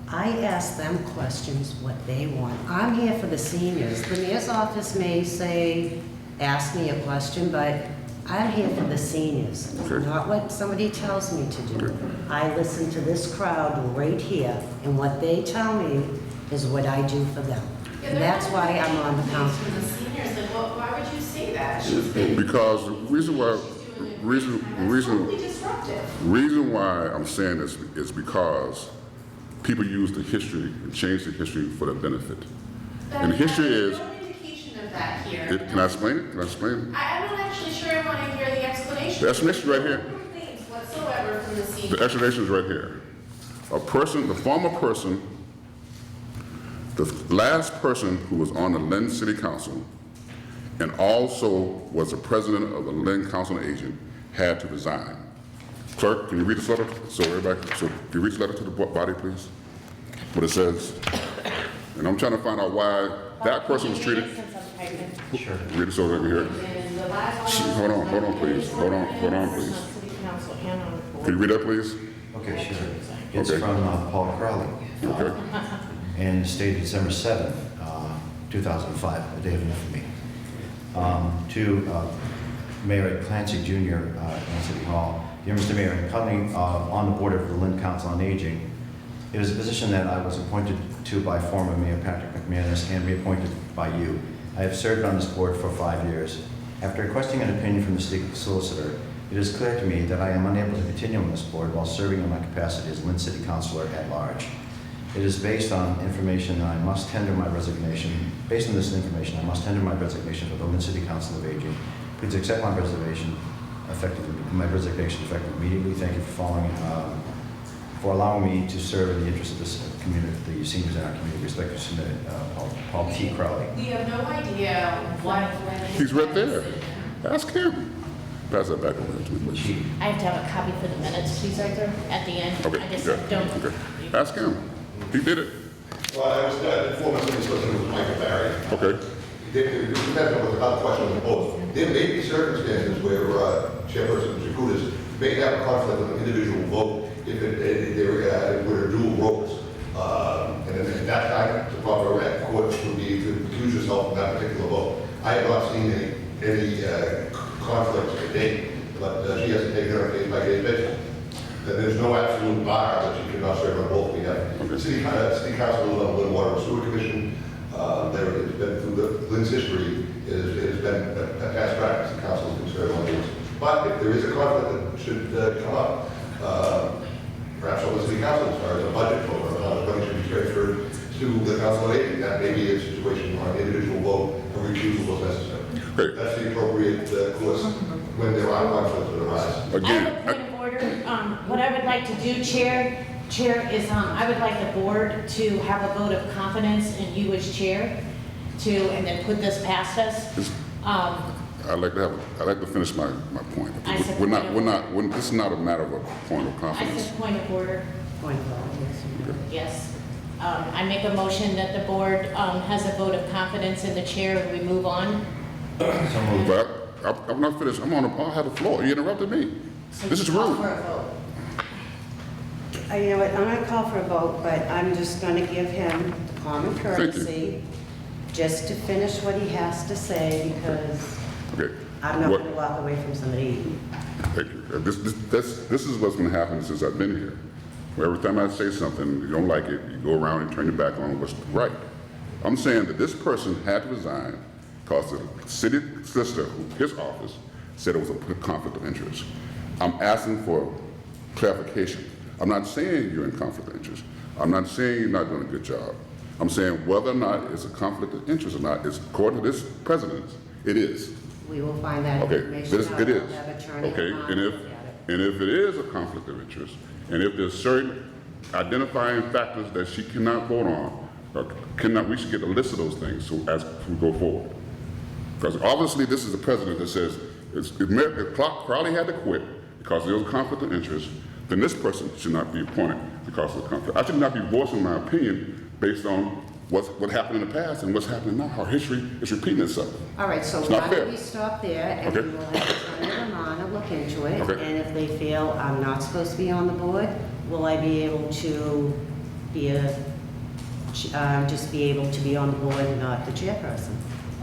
Speaker 4: I ask them questions what they want. I'm here for the seniors. The mayor's office may say, ask me a question, but I'm here for the seniors,
Speaker 11: Okay.
Speaker 4: not what somebody tells me to do.
Speaker 11: Okay.
Speaker 4: I listen to this crowd right here, and what they tell me is what I do for them. And that's why I'm on the council.
Speaker 12: For the seniors, like, why would you say that?
Speaker 11: Because the reason why,
Speaker 12: Totally disruptive.
Speaker 11: reason why I'm saying this is because people use the history and change the history for their benefit. And the history is,
Speaker 12: There's no indication of that here.
Speaker 11: can I explain it? Can I explain it?
Speaker 12: I'm not actually sure I want to hear the explanation.
Speaker 11: The explanation right here.
Speaker 12: No complaints whatsoever from the seniors.
Speaker 11: The explanation is right here. A person, the former person, the last person who was on the Lynn City Council and also was the president of the Lynn Council on Aging had to resign. Clerk, can you read this letter? So can you read this letter to the body, please? What it says. And I'm trying to find out why that person was treated.
Speaker 2: Sure.
Speaker 11: Read it so that we hear it.
Speaker 1: And the last one.
Speaker 11: Hold on, please. Hold on, please.
Speaker 1: City council and on the board.
Speaker 11: Can you read that, please?
Speaker 2: Okay, sure. It's
Speaker 11: Okay.
Speaker 2: from Paul Crowley,
Speaker 11: Okay.
Speaker 2: and it's dated December 7th, 2005, a day of infamy. To Mayor Clancy Jr. in City Hall. Dear Mr. Mayor, I'm currently on the board of the Lynn Council on Aging. It is a position that I was appointed to by former Mayor Patrick McManus and reappointed by you. I have served on this board for 5 years. After requesting an opinion from the city solicitor, it is clear to me that I am unable to continue on this board while serving in my capacity as Lynn City Councilor at large. It is based on information that I must tender my resignation. Based on this information, I must tender my resignation for the Lynn City Council of Aging. Please accept my resignation effective immediately. Thank you for allowing me to serve in the interest of this community, the seniors in our community. Respectfully submitted, Paul T. Crowley.
Speaker 12: We have no idea when
Speaker 11: He's right there. Ask him. Pass that back over to me, please.
Speaker 1: I have to have a copy for the minutes, please, Arthur, at the end.
Speaker 11: Okay,
Speaker 1: I just
Speaker 11: good.
Speaker 1: don't.
Speaker 11: Okay. Ask him. He did it.
Speaker 5: Well, I was, the former city solicitor was Michael Barry.
Speaker 11: Okay.
Speaker 5: There was another question on the post. There may be circumstances where Chairperson Jakutis may have a conflict with an individual vote if there were dual roles. And then at that time, the proper course would be to recuse yourself from that particular vote. I have not seen any conflicts to date, but she has to take it on a case-by-case basis. There's no absolute bar that she cannot serve on both. We have city council, Lynn Water and Sewer Commission. There has been, through Lynn's history, it has been a past practice, the council is concerned on this. But if there is a conflict that should come up, perhaps on the city council, as far as a budget or how the money should be transferred to the council on aging, that may be a situation where an individual vote and recusal is necessary.
Speaker 11: Great.
Speaker 5: That's the appropriate course when there are conflicts that arise.
Speaker 1: I
Speaker 11: Again,
Speaker 1: have a point of order. What I would like to do, Chair, is I would like the board to have a vote of confidence in you as chair and then put this past us.
Speaker 11: I'd like to finish my point.
Speaker 1: I said
Speaker 11: This is not a matter of a point of
Speaker 1: I
Speaker 11: confidence.
Speaker 1: said point of order.
Speaker 4: Point of order, yes.
Speaker 1: Yes. I make a motion that the board has a vote of confidence in the chair and we move on.
Speaker 11: But I'm not finished. I'll have the floor. You interrupted me.
Speaker 1: So
Speaker 11: This is
Speaker 1: call
Speaker 11: rude.
Speaker 1: for a vote.
Speaker 4: You know what, I'm gonna call for a vote, but I'm just gonna give him the common courtesy just to finish what he has to say, because
Speaker 11: Okay.
Speaker 4: I'm not
Speaker 11: What-
Speaker 4: gonna walk away from somebody.
Speaker 11: Thank you. This is what's going to happen since I've been here. Where every time I say something, you don't like it, you go around and turn your back on what's right. I'm saying that this person had to resign because the city solicitor, his office, said it was a conflict of interest. I'm asking for clarification. I'm not saying you're in conflict of interest. I'm not saying you're not doing a good job. I'm saying whether or not it's a conflict of interest or not, it's according to this president, it is.
Speaker 4: We will find that
Speaker 11: Okay,
Speaker 4: information out.
Speaker 11: it is.
Speaker 4: We'll have Attorney
Speaker 11: Okay,
Speaker 4: O'Connor
Speaker 11: and
Speaker 4: look at it.
Speaker 11: if it is a conflict of interest, and if there's certain identifying factors that she cannot vote on, we should get a list of those things so as we go forward. Because obviously this is the president that says if Crowley had to quit because there was a conflict of interest, then this person should not be appointed because of the conflict. I should not be voicing my opinion based on what happened in the past and what's happening now, how history is repeating itself.
Speaker 4: All right, so
Speaker 11: It's
Speaker 4: why
Speaker 11: not
Speaker 4: don't
Speaker 11: fair.
Speaker 4: we stop there, and
Speaker 11: Okay.
Speaker 4: we will have Attorney O'Connor look into it,
Speaker 11: Okay.
Speaker 4: and if they feel I'm not supposed to be on the board, will I be able to just be able to be on the board and not the chairperson?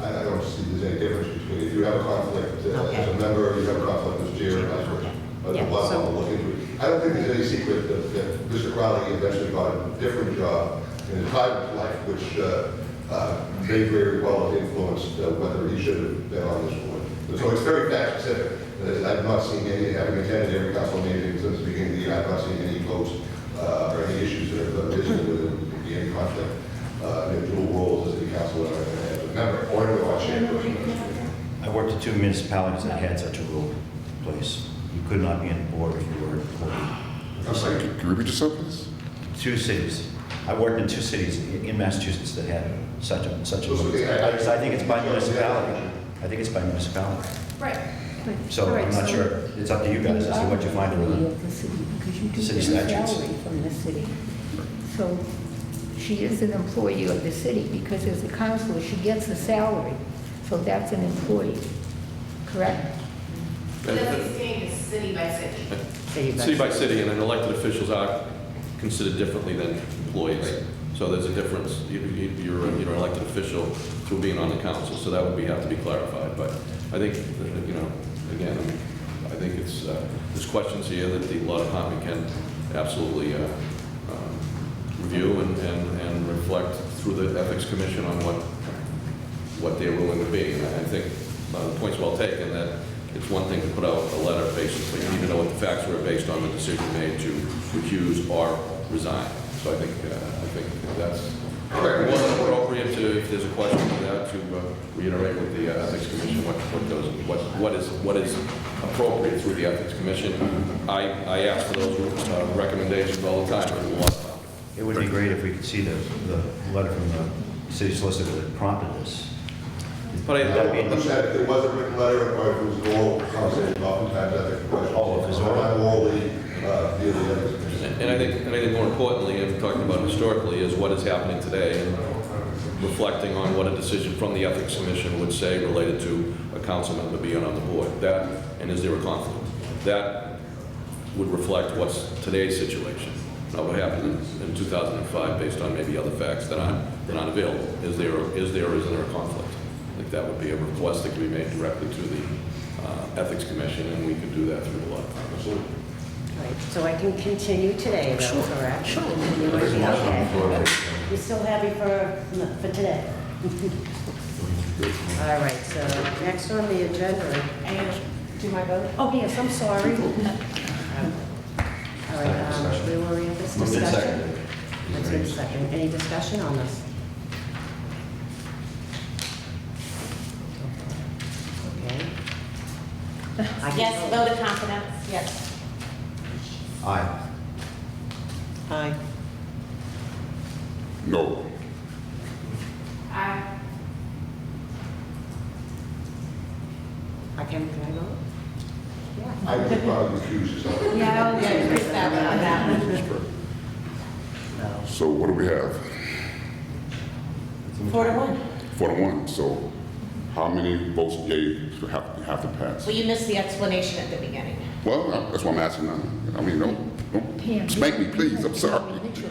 Speaker 5: I don't see there's any difference between, if you have a conflict as a member, you have a conflict as chair, and vice versa. But
Speaker 4: Yeah,
Speaker 5: we'll
Speaker 4: so-
Speaker 5: look into it. I don't think there's any secret that Mr. Crowley eventually got a different job in his private life, which may very well have influenced whether he should have been on this board. So it's very fact specific. I've not seen any, having attended every council meeting since the beginning of the year, I've not seen any votes or any issues that have arisen with any conflict. In dual roles as the council and as a member, or a chairperson.
Speaker 2: I worked at 2 municipalities that had such a rule in place. You could not be on the board if you were employed.
Speaker 5: I'm sorry.
Speaker 11: Can you repeat yourself, please?
Speaker 2: 2 cities. I worked in 2 cities in Massachusetts that had such a rule. I think it's by municipality. I think it's by municipality.
Speaker 1: Right.
Speaker 2: So
Speaker 8: All right,
Speaker 2: I'm not
Speaker 8: so-
Speaker 2: sure. It's up to you guys as to what you find in
Speaker 8: The city, because you do
Speaker 2: City
Speaker 8: get a
Speaker 2: statutes.
Speaker 8: salary from the city. So she is an employee of the city, because as a councilor, she gets a salary. So that's an employee, correct?
Speaker 7: But that's like saying it's city by city.
Speaker 6: City by city, and then elected officials are considered differently than employees. So there's a difference. You're an elected official through being on the council, so that would have to be clarified. But I think, again, I think there's questions here that the law department can absolutely review and reflect through the Ethics Commission on what they're willing to be. And I think the point's well taken that it's one thing to put out a letter, basically. You need to know what the facts were based on the decision made to recuse or resign. So I think that's more than appropriate to, if there's a question to that, to reiterate with the Ethics Commission what is appropriate through the Ethics Commission. I ask for those recommendations all the time for the law.
Speaker 2: It would be great if we could see the letter from the city solicitor that prompted this.
Speaker 6: But
Speaker 5: I'm not sure if it was a written letter or if it was an oral conversation, oftentimes I think the question.
Speaker 2: Oh, if it's oral.
Speaker 5: I'm orally, deal with the Ethics Commission.
Speaker 6: And I think more importantly, and talking about historically, is what is happening today and reflecting on what a decision from the Ethics Commission would say related to a council member being on the board. That, and is there a conflict? That would reflect what's today's situation, not what happened in 2005 based on maybe other facts that aren't available. Is there or isn't there a conflict? I think that would be a request that could be made directly to the Ethics Commission, and we could do that through the law. Absolutely.
Speaker 4: Right, so I can continue today, though, correct? Sure. Okay. You still happy for today? All right, so next on the agenda.
Speaker 1: Do my vote?
Speaker 4: Oh, yes, I'm sorry. All right, we were in this
Speaker 2: Moved and
Speaker 4: discussion.
Speaker 2: seconded.
Speaker 4: Let's get a second. Any discussion on this? Okay. I can
Speaker 1: Yes, vote of confidence, yes.
Speaker 2: Aye.
Speaker 4: Aye.
Speaker 11: No.
Speaker 7: I,
Speaker 4: Can I vote? Yeah.
Speaker 5: I would probably recuse yourself.
Speaker 1: Yeah, I'll agree that one on that one.
Speaker 11: That's correct.
Speaker 4: No.
Speaker 11: So what do we have?
Speaker 1: 4-1.
Speaker 11: 4-1. So how many votes yea have to pass?
Speaker 1: Well, you missed the explanation at the beginning.
Speaker 11: Well, that's what I'm asking now. I mean, don't spank me, please. I'm sorry.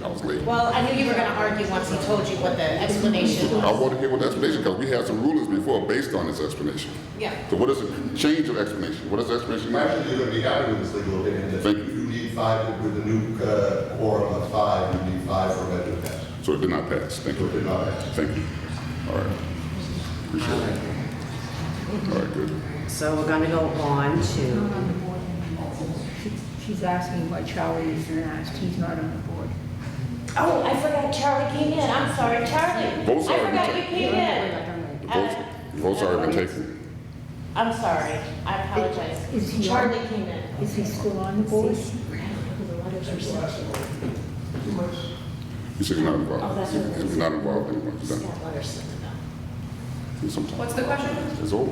Speaker 11: I was late.
Speaker 1: Well, I knew you were going to argue once he told you what the explanation
Speaker 11: I
Speaker 1: was.
Speaker 11: want to hear what the explanation, because we had some rulings before based on this explanation.
Speaker 1: Yeah.
Speaker 11: So what is the change of explanation? What is the explanation now?
Speaker 5: Actually, you're going to be happy with this legal opinion. If
Speaker 11: Thank you.
Speaker 5: you need 5 with the new quorum of 5, you need 5 for a measure to pass.
Speaker 11: So it did not pass. Thank
Speaker 5: So it
Speaker 11: you.
Speaker 5: did not pass.
Speaker 11: Thank you. All right. Appreciate it. All right, good.
Speaker 4: So we're going to go on to,
Speaker 8: She's asking why Charlie isn't asked. He's not on the board.
Speaker 1: Oh, I forgot Charlie came in. I'm sorry, Charlie.
Speaker 11: Votes
Speaker 1: I
Speaker 11: already
Speaker 1: forgot you
Speaker 11: taken.
Speaker 1: came in.
Speaker 11: The votes are already been taken.
Speaker 1: I'm sorry. I apologize.
Speaker 8: Is he
Speaker 1: Charlie
Speaker 8: on-
Speaker 1: came in.
Speaker 8: Is he still on the board?
Speaker 11: He said he's not involved.
Speaker 1: Oh, that's what it
Speaker 11: He's not involved anymore. He's done.
Speaker 1: Got letters sent to them.
Speaker 11: Sometime.
Speaker 7: what's the question?
Speaker 11: It's over.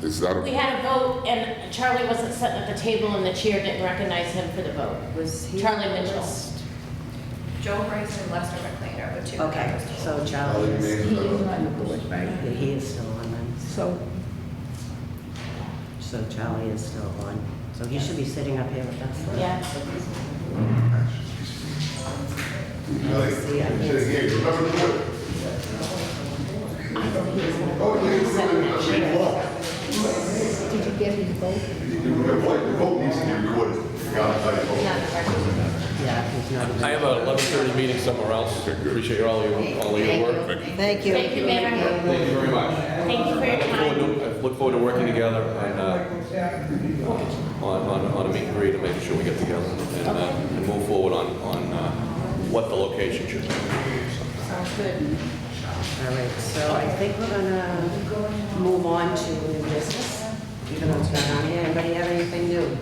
Speaker 11: It's not
Speaker 1: We
Speaker 11: a,
Speaker 1: had a vote and Charlie wasn't sitting at the table and the chair didn't recognize him for the vote.
Speaker 4: was he?
Speaker 1: Charlie Mitchell.
Speaker 12: Joe Bryce and Lester McLean are the two.
Speaker 4: Okay, so
Speaker 5: I'll
Speaker 4: Charlie
Speaker 5: leave
Speaker 4: is,
Speaker 8: He is on the board, right?
Speaker 4: yeah, he is still on then.
Speaker 8: So
Speaker 4: So Charlie is still on. So he should be sitting up here with us.
Speaker 1: Yeah.
Speaker 4: See, I can't
Speaker 5: Sitting here, you remember the word?
Speaker 8: did you get his vote?
Speaker 5: The vote needs to be recorded.
Speaker 4: Yeah, he's not.
Speaker 6: I have a 11:30 meeting somewhere else. Appreciate all your work.
Speaker 4: Thank you.
Speaker 1: Thank you, Mayor.
Speaker 6: Thank you very much.
Speaker 1: Thank you for your time.
Speaker 6: I look forward to working together on a meet and greet and making sure we get together and move forward on what the location should be.
Speaker 1: Sounds good.
Speaker 4: All right, so I think we're gonna move on to new business. Even though it's not on here, anybody have anything new?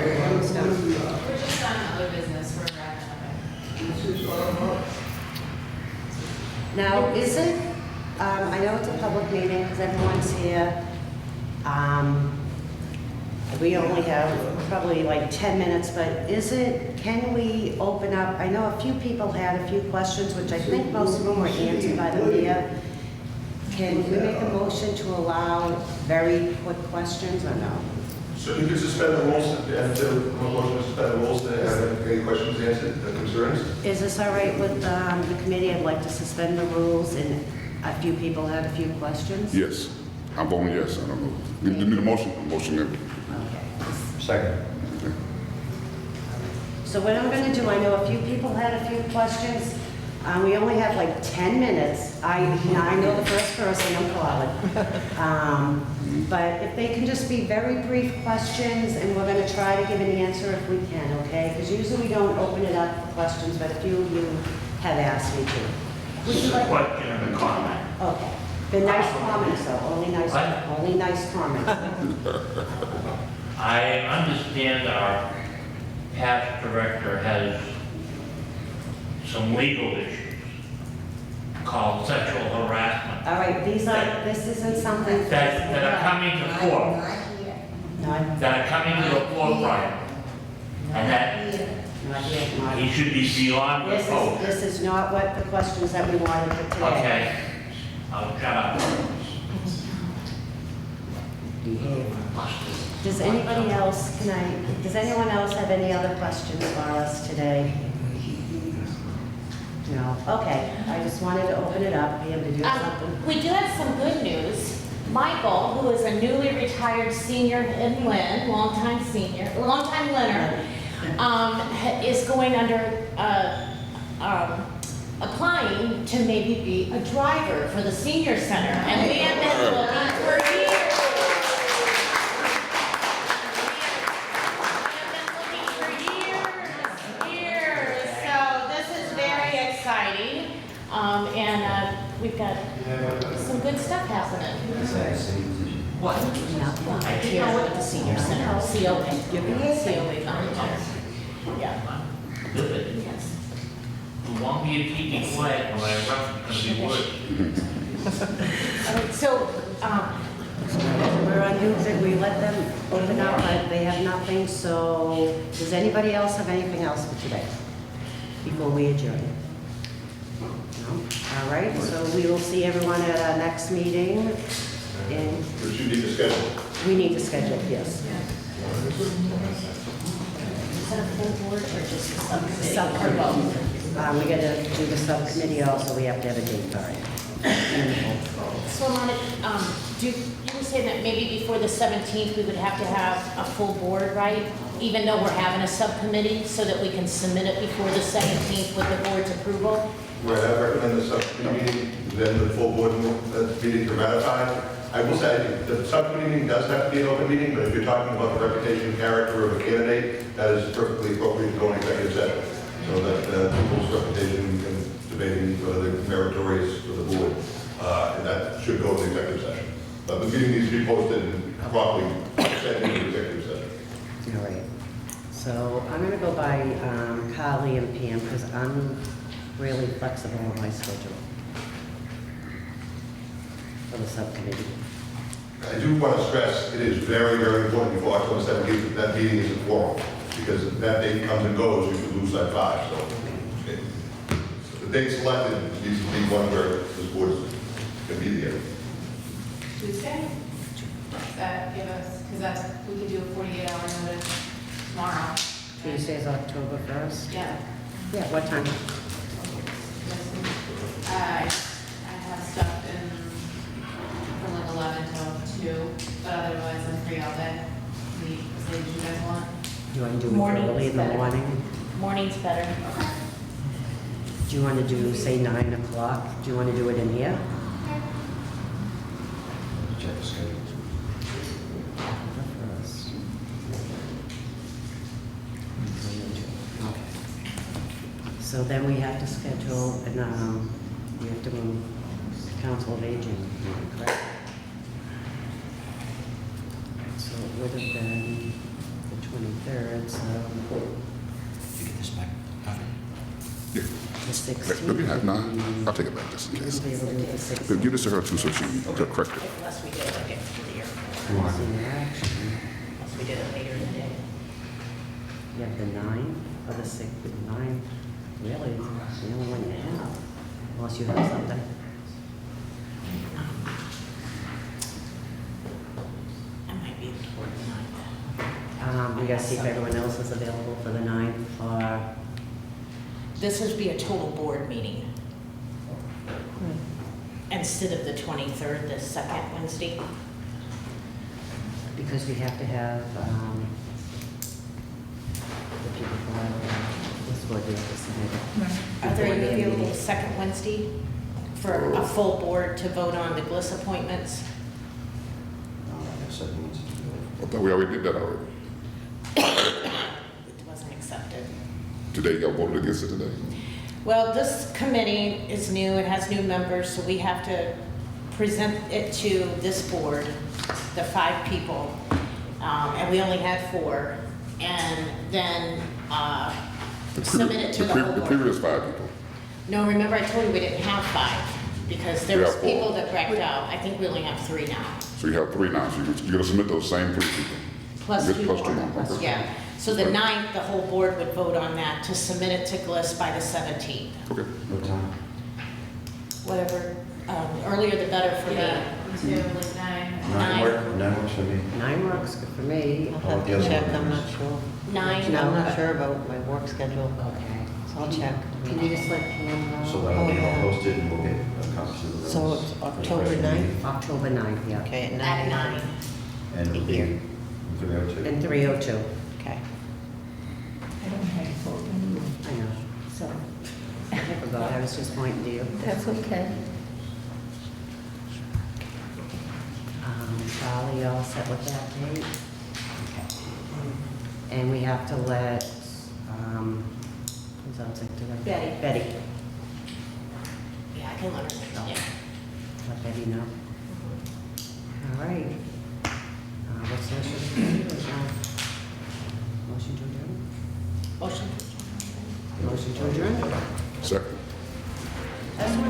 Speaker 7: We're just on other business, we're wrapping up.
Speaker 4: Now, is it, I know it's a public meeting because everyone's here. We only have probably like 10 minutes, but can we open up, I know a few people had a few questions, which I think most of them were answered by the mayor. Can we make a motion to allow very quick questions or no?
Speaker 5: So you could suspend the rules and motion to suspend the rules to have any questions answered, concerns?
Speaker 4: Is this all right with the committee? I'd like to suspend the rules, and a few people had a few questions.
Speaker 11: yes. I'm voting yes. I don't know. You need a motion? A motion.
Speaker 4: Okay.
Speaker 2: Second.
Speaker 4: So what I'm going to do, I know a few people had a few questions. We only have like 10 minutes. I know the first person, I'm calling. But if they can just be very brief questions, and we're going to try to give an answer if we can, okay? Because usually we don't open it up for questions, but a few of you have asked me to. Would you like?
Speaker 13: Question and a comment.
Speaker 4: Okay. The nice comments, though, only
Speaker 13: What?
Speaker 4: only nice comments.
Speaker 13: I understand our past director has some legal issues called sexual harassment
Speaker 4: All right, this isn't something.
Speaker 13: that are coming to fore,
Speaker 4: Not
Speaker 13: that are coming to the forefront, and that
Speaker 4: yet, Mark.
Speaker 13: he should be beyond reproach.
Speaker 4: This is not what the questions that we wanted for today.
Speaker 13: Okay, I'll shut up.
Speaker 4: Does anybody else, does anyone else have any other questions for us today? No? Okay, I just wanted to open it up, be able to do something.
Speaker 1: We do have some good news. Michael, who is a newly retired senior in Lynn, longtime Lynner, is going under, applying to maybe be a driver for the senior center. And we have been looking for years. So this is very exciting. And we've got some good stuff happening.
Speaker 13: What?
Speaker 1: Here at the senior center, COA. COA volunteer. Yeah.
Speaker 13: Good.
Speaker 1: Yes.
Speaker 13: You want me to keep you quiet when I run, because you would.
Speaker 1: So,
Speaker 4: We're on music, we let them open up, but they have nothing, so does anybody else have anything else for today? Before we adjourn? No? All right, so we will see everyone at our next meeting, and
Speaker 5: Which you need to schedule.
Speaker 4: we need to schedule, yes.
Speaker 1: is that a full board or just a subcommittee?
Speaker 4: Subcommittee. We gotta do the subcommittee also, we have to have a date for it.
Speaker 1: So, Alana, you were saying that maybe before the 17th, we would have to have a full board, right? Even though we're having a subcommittee, so that we can submit it before the 17th with the board's approval?
Speaker 5: Where I recommend the subcommittee meeting, then the full board meeting to ratify. I will say, the subcommittee meeting does have to be an open meeting, but if you're talking about the reputation and character of a candidate, that is perfectly appropriate to go in executive session. So that people's reputation and debating whether they're meritorious for the board, and that should go to the executive session. But the meeting needs to be posted and properly set into the executive session.
Speaker 4: All right, so I'm gonna go by Carly and Pam, because I'm really flexible on my schedule for the subcommittee.
Speaker 5: I do want to stress, it is very, very important before October 17th, that meeting is a quorum, because if that date comes and goes, you could lose that 5, so. The date selected needs to be one where this board can be there.
Speaker 7: Tuesday? That give us, because that's, we could do a 48-hour notice tomorrow.
Speaker 4: Tuesday is October 1st?
Speaker 7: Yeah.
Speaker 4: Yeah, what time?
Speaker 7: I have stuff in from like 11 till 2, but otherwise I'm free all day. We say what you guys want.
Speaker 4: Do you want to do it
Speaker 1: Morning
Speaker 4: early
Speaker 1: is
Speaker 4: in the
Speaker 1: better.
Speaker 4: morning?
Speaker 1: Morning's better.
Speaker 4: Do you want to do, say, 9 o'clock? Do you want to do it in here?
Speaker 2: Check the schedule.
Speaker 4: Okay. So then we have to schedule, and we have to move Council of Aging, meeting, correct? So it would have been the 23rd, so
Speaker 2: You get this back, Doctor?
Speaker 11: Yeah.
Speaker 4: the 16th.
Speaker 11: Let me have 9. I'll take it back just in
Speaker 4: We
Speaker 11: case.
Speaker 4: would be able to do the
Speaker 11: But
Speaker 4: 16th.
Speaker 11: give this to her too, so she can correct it.
Speaker 1: Unless we did it like after the year.
Speaker 4: Senior action.
Speaker 1: Unless we did it later in the day.
Speaker 4: You have the 9th, or the 6th, the 9th, really, it's the only one you have, unless you have something.
Speaker 1: I might be able to work the 9th.
Speaker 4: We gotta see if everyone else is available for the 9th, or,
Speaker 1: This would be a total board meeting. Instead of the 23rd, the second Wednesday.
Speaker 4: because we have to have, the people from this board, we have to submit it.
Speaker 1: Are there
Speaker 4: before
Speaker 1: any
Speaker 4: the
Speaker 1: available
Speaker 4: meeting.
Speaker 1: second Wednesday for a full board to vote on the GLIS appointments?
Speaker 2: I said we need to do
Speaker 11: I thought we already did that already.
Speaker 1: It wasn't accepted.
Speaker 11: Today, y'all voted against it today?
Speaker 1: Well, this committee is new, it has new members, so we have to present it to this board, the 5 people, and we only had 4, and then submit it to the whole
Speaker 11: The
Speaker 1: board.
Speaker 11: previous 5 people.
Speaker 1: No, remember I told you we didn't have 5, because there
Speaker 11: We
Speaker 1: was
Speaker 11: have 4.
Speaker 1: people that backed out. I think we only have 3 now,
Speaker 11: So you have 3 now, so you're going to submit those same 3 people?
Speaker 1: plus
Speaker 11: Good,
Speaker 1: 2
Speaker 11: plus 2
Speaker 1: more.
Speaker 11: more, okay.
Speaker 1: Yeah, so the 9th, the whole board would vote on that to submit it to GLIS by the 17th.
Speaker 11: Okay.
Speaker 2: What time?
Speaker 1: Whatever, earlier the better for me.
Speaker 7: Yeah, me too, like 9.
Speaker 1: 9.
Speaker 2: 9 works for me.
Speaker 4: 9 works good for me.
Speaker 2: I'll have to check, I'm
Speaker 3: not sure.
Speaker 1: Nine?
Speaker 4: No.
Speaker 3: I'm not sure about my work schedule.
Speaker 4: Okay,
Speaker 10: I'll check.
Speaker 4: Can you just let Pam know?
Speaker 2: So that'll be all posted and we'll get copies of the rules.
Speaker 10: So it's
Speaker 2: for the
Speaker 10: October
Speaker 2: first meeting.
Speaker 10: 9th?
Speaker 4: October 9th, yeah.
Speaker 10: Okay, at 9
Speaker 7: At
Speaker 10: a.m.
Speaker 7: 9.
Speaker 2: And it'll be
Speaker 10: Here.
Speaker 2: 302.
Speaker 4: And 302.
Speaker 10: Okay.
Speaker 8: I don't have a vote anyway.
Speaker 4: I know. So, I forgot, I was just pointing to you.
Speaker 8: That's okay.
Speaker 4: Charlie, you all set with that date? Okay. And we have to let, who's else like to let?
Speaker 1: Betty.
Speaker 4: Betty.
Speaker 1: Yeah, I can let her know, yeah.
Speaker 4: Let Betty know. All right. What's the motion to adjourn? Motion to adjourn?
Speaker 1: Motion.
Speaker 4: Motion to adjourn?
Speaker 11: Second.
Speaker 4: That's one